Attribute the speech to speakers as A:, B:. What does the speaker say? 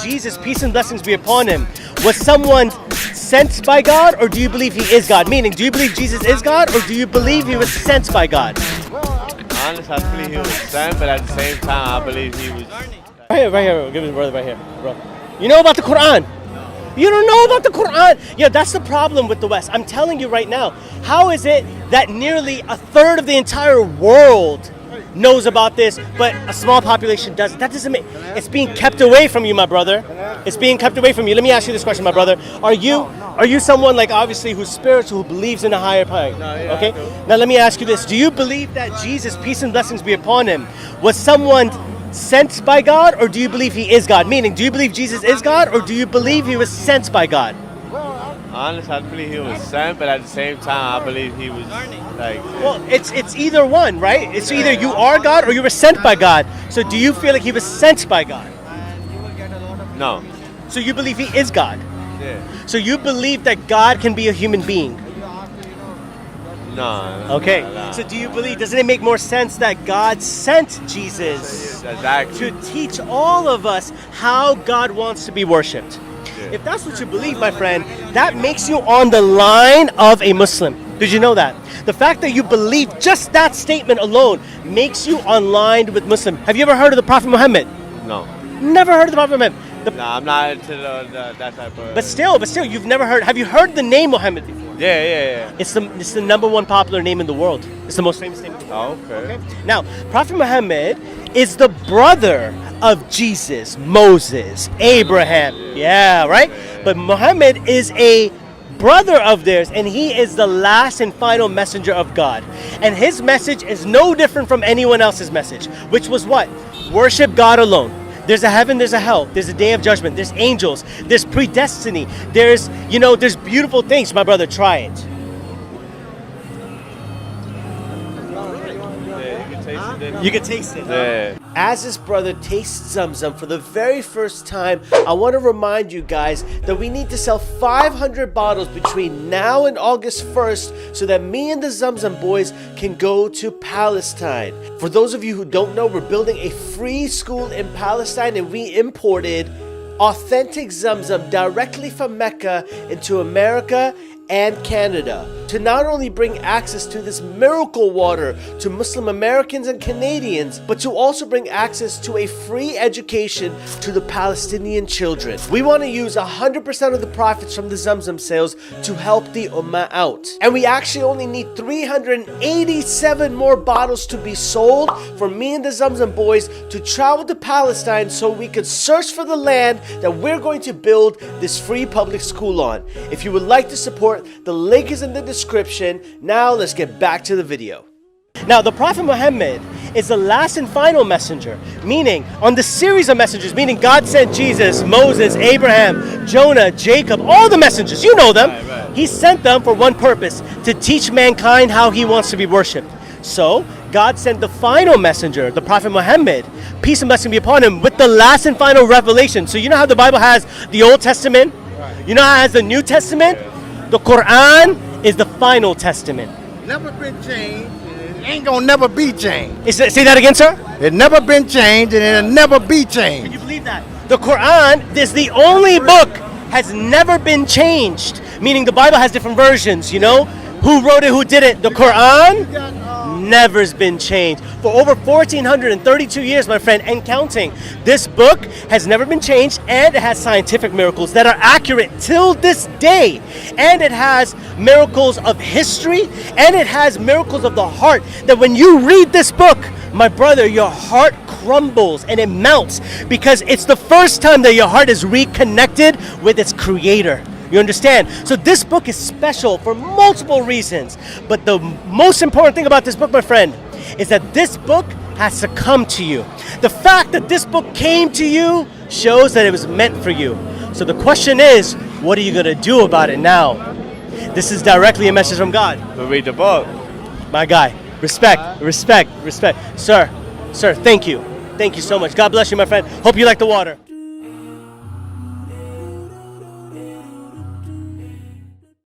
A: Jesus, peace and blessings be upon him, was someone sent by God, or do you believe he is God? Meaning, do you believe Jesus is God, or do you believe he was sent by God?
B: Honestly, I believe he was sent, but at the same time, I believe he was...
A: Right here. Give me the brother right here, bro. You know about the Quran? You don't know about the Quran? Yeah, that's the problem with the West. I'm telling you right now. How is it that nearly a third of the entire world knows about this, but a small population doesn't? That doesn't make... It's being kept away from you, my brother. It's being kept away from you. Let me ask you this question, my brother. Are you someone, like, obviously, who's spiritual, who believes in a higher power? Okay? Now, let me ask you this. Do you believe that Jesus, peace and blessings be upon him, was someone sent by God, or do you believe he is God? Meaning, do you believe Jesus is God, or do you believe he was sent by God?
B: Honestly, I believe he was sent, but at the same time, I believe he was like...
A: Well, it's either one, right? It's either you are God or you were sent by God. So do you feel like he was sent by God?
B: No.
A: So you believe he is God?
B: Yeah.
A: So you believe that God can be a human being?
B: No.
A: Okay.
B: No.
A: So do you believe, doesn't it make more sense that God sent Jesus
B: Exactly.
A: to teach all of us how God wants to be worshipped?
B: Yeah.
A: If that's what you believe, my friend, that makes you on the line of a Muslim. Did you know that? The fact that you believe just that statement alone makes you on line with Muslim. Have you ever heard of the Prophet Muhammad?
B: No.
A: Never heard of the Prophet Muhammad.
B: No, I'm not into that type of...
A: But still, you've never heard. Have you heard the name Muhammad before?
B: Yeah.
A: It's the #1 popular name in the world. It's the most famous name in the world.
B: Oh, okay.
A: Now, Prophet Muhammad is the brother of Jesus, Moses, Abraham. Yeah, right? But Muhammad is a brother of theirs, and he is the last and final messenger of God. And his message is no different from anyone else's message, which was what? Worship God alone. There's a heaven, there's a hell, there's a day of judgment, there's angels, there's predestiny, there's beautiful things. My brother, try it. You can taste it.
B: Yeah.
A: As this brother tastes Zamzam for the very first time, I want to remind you guys that we need to sell 500 bottles between now and August 1st so that me and the Zamzam boys can go to Palestine. For those of you who don't know, we're building a free school in Palestine, and we imported authentic Zamzam directly from Mecca into America and Canada to not only bring access to this miracle water to Muslim Americans and Canadians, but to also bring access to a free education to the Palestinian children. We want to use 100% of the profits from the Zamzam sales to help the Ummah out. And we actually only need 387 more bottles to be sold for me and the Zamzam boys to travel to Palestine so we could search for the land that we're going to build this free public school on. If you would like to support, the link is in the description. Now let's get back to the video. Now, the Prophet Muhammad is the last and final messenger, meaning on the series of messengers, meaning God sent Jesus, Moses, Abraham, Jonah, Jacob, all the messengers, you know them.
B: Right.
A: He sent them for one purpose, to teach mankind how he wants to be worshipped. So God sent the final messenger, the Prophet Muhammad, peace and blessing be upon him, with the last and final revelation. So you know how the Bible has the Old Testament? Right. You know how it has the New Testament? Yeah. The Quran is the final testament.
C: Never been changed, and it ain't gonna never be changed.
A: Say that again, sir?
C: It never been changed, and it'll never be changed.
A: Can you believe that? The Quran is the only book has never been changed. Meaning the Bible has different versions, you know? Who wrote it, who did it? The Quran never's been changed. For over 1,432 years, my friend, and counting, this book has never been changed, and it has scientific miracles that are accurate till this day. And it has miracles of history, and it has miracles of the heart, that when you read this book, my brother, your heart crumbles and it melts, because it's the first time that your heart is reconnected with its creator. You understand? So this book is special for multiple reasons. But the most important thing about this book, my friend, is that this book has to come to you. The fact that this book came to you shows that it was meant for you. So the question is, what are you going to do about it now? This is directly a message from God.
B: We'll read the book.
A: My guy, respect, respect, respect. Sir, thank you. Thank you so much. God bless you, my friend. Hope you like the water.